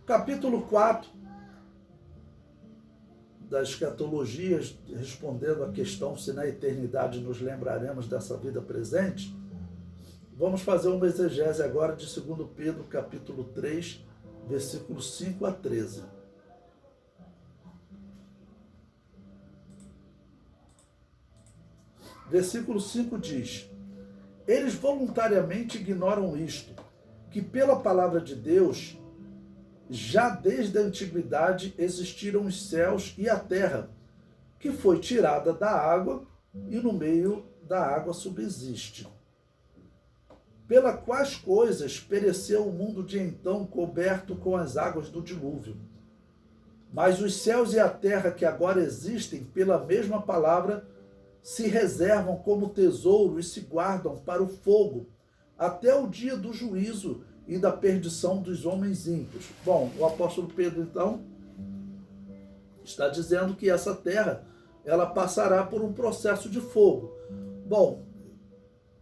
Capítulo 4 da escatologia, respondendo à questão se na eternidade nos lembraremos dessa vida presente. Vamos fazer uma exegese agora de 2 Pedro, capítulo 3, versículos 5 a 13. Versículo 5 diz: eles voluntariamente ignoram isto, que pela palavra de Deus, já desde a antiguidade existiram os céus e a terra, que foi tirada da água e no meio da água subsiste. Pela quais coisas pereceu o mundo de então, coberto com as águas do dilúvio. Mas os céus e a terra que agora existem, pela mesma palavra, se reservam como tesouro e se guardam para o fogo, até o dia do juízo e da perdição dos homens ímpios. Bom, o apóstolo Pedro, então, está dizendo que essa terra, ela passará por um processo de fogo. Bom,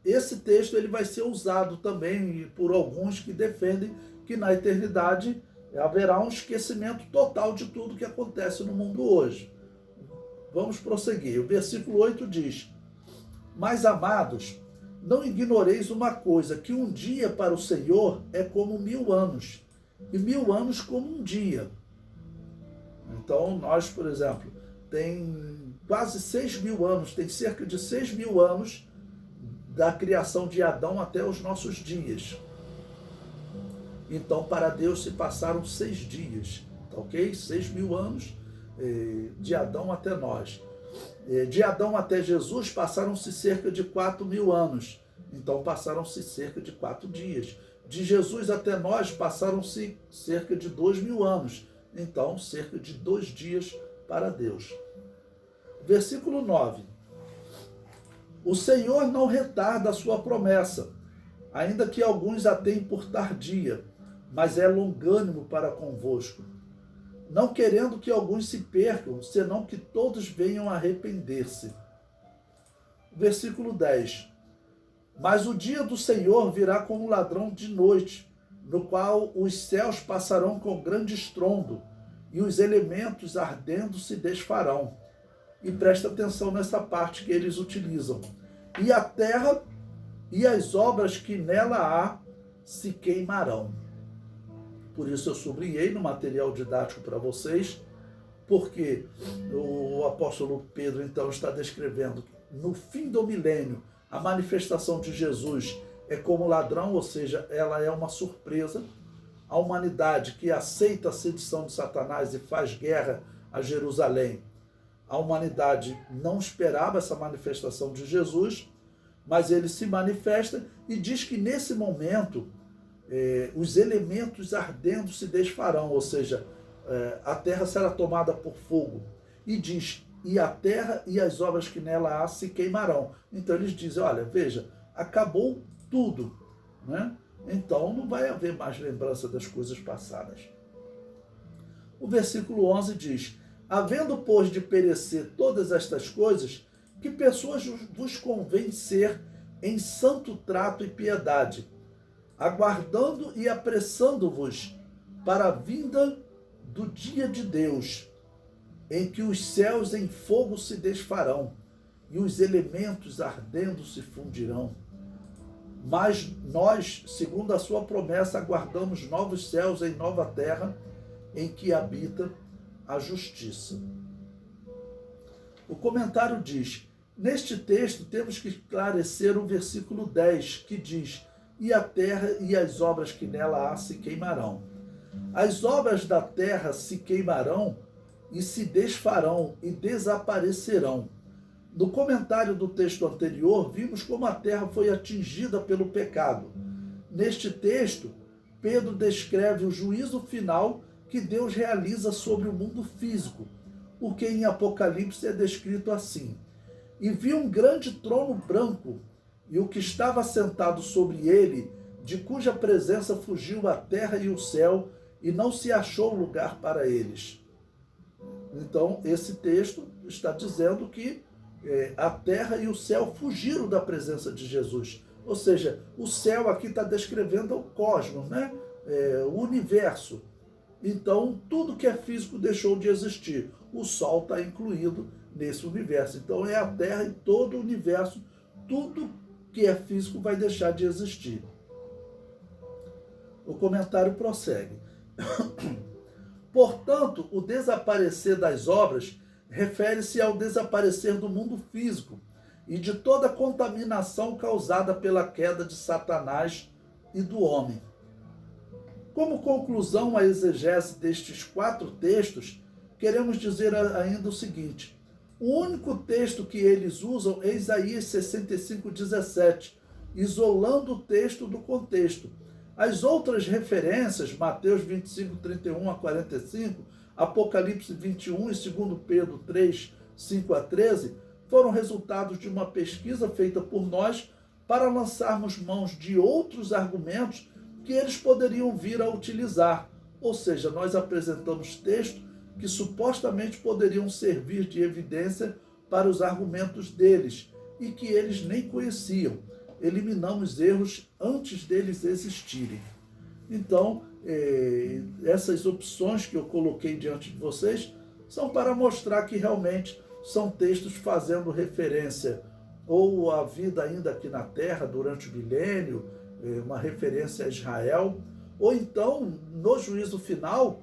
esse texto ele vai ser usado também por alguns que defendem que na eternidade haverá um esquecimento total de tudo que acontece no mundo hoje. Vamos prosseguir. O versículo 8 diz: mas, amados, não ignoreis uma coisa, que um dia para o Senhor é como 1000 anos, e 1000 anos como um dia. Então, nós, por exemplo, tem quase 6.000 anos, tem cerca de 6.000 anos da criação de Adão até os nossos dias. Então, para Deus se passaram 6 dias, tá ok? 6.000 anos de Adão até nós. De Adão até Jesus passaram-se cerca de 4.000 anos. Então passaram-se cerca de 4 dias. De Jesus até nós passaram-se cerca de 2.000 anos. Então cerca de 2 dias para Deus. Versículo 9. O Senhor não retarda a sua promessa, ainda que alguns a tenham por tardia, mas é longânimo para convosco, não querendo que alguns se percam, senão que todos venham a arrepender-se. Versículo 10. Mas o dia do Senhor virá como um ladrão de noite, no qual os céus passarão com grande estrondo, e os elementos ardendo se desfarão. E presta atenção nessa parte que eles utilizam. E a terra e as obras que nela há se queimarão. Por isso eu sublinhei no material didático para vocês, porque o apóstolo Pedro então está descrevendo que no fim do milênio a manifestação de Jesus é como ladrão, ou seja, ela é uma surpresa. A humanidade que aceita a sedição de Satanás e faz guerra a Jerusalém, a humanidade não esperava essa manifestação de Jesus, mas ele se manifesta e diz que nesse momento os elementos ardendo se desfarão, ou seja, a terra será tomada por fogo. E diz, e a terra e as obras que nela há se queimarão. Então eles dizem, olha, veja, acabou tudo, né? Então não vai haver mais lembrança das coisas passadas. O versículo 11 diz: havendo, pois, de perecer todas estas coisas, que pessoas vos convém ser em santo trato e piedade, aguardando e apressando-vos para a vinda do dia de Deus, em que os céus em fogo se desfarão e os elementos ardendo se fundirão. Mas nós, segundo a sua promessa, aguardamos novos céus em nova terra, em que habita a justiça. O comentário diz: neste texto temos que esclarecer o versículo 10, que diz: e a terra e as obras que nela há se queimarão. As obras da terra se queimarão e se desfarão e desaparecerão. No comentário do texto anterior, vimos como a terra foi atingida pelo pecado. Neste texto, Pedro descreve o juízo final que Deus realiza sobre o mundo físico, o que em Apocalipse é descrito assim: e vi um grande trono branco, e o que estava sentado sobre ele, de cuja presença fugiu a terra e o céu, e não se achou lugar para eles. Então, esse texto está dizendo que a terra e o céu fugiram da presença de Jesus. Ou seja, o céu aqui está descrevendo o cosmos, né? O universo. Então, tudo que é físico deixou de existir. O Sol está incluído nesse universo. Então, é a Terra e todo o universo, tudo que é físico vai deixar de existir. O comentário prossegue. Portanto, o desaparecer das obras refere-se ao desaparecer do mundo físico e de toda a contaminação causada pela queda de Satanás e do homem. Como conclusão à exegese destes 4 textos, queremos dizer ainda o seguinte: o único texto que eles usam é Isaías 65:17, isolando o texto do contexto. As outras referências, Mateus 25:31-45, Apocalipse 21 e 2 Pedro 3:5-13, foram resultados de uma pesquisa feita por nós para lançarmos mãos de outros argumentos que eles poderiam vir a utilizar. Ou seja, nós apresentamos textos que supostamente poderiam servir de evidência para os argumentos deles e que eles nem conheciam. Eliminamos erros antes deles existirem. Então, essas opções que eu coloquei diante de vocês são para mostrar que realmente são textos fazendo referência ou à vida ainda aqui na Terra durante o milênio, uma referência a Israel, ou então, no juízo final,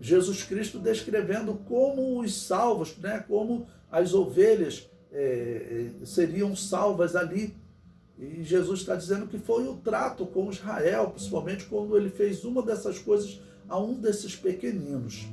Jesus Cristo descrevendo como os salvos, como as ovelhas seriam salvas ali. E Jesus está dizendo que foi o trato com Israel, principalmente quando ele fez uma dessas coisas a um desses pequeninos.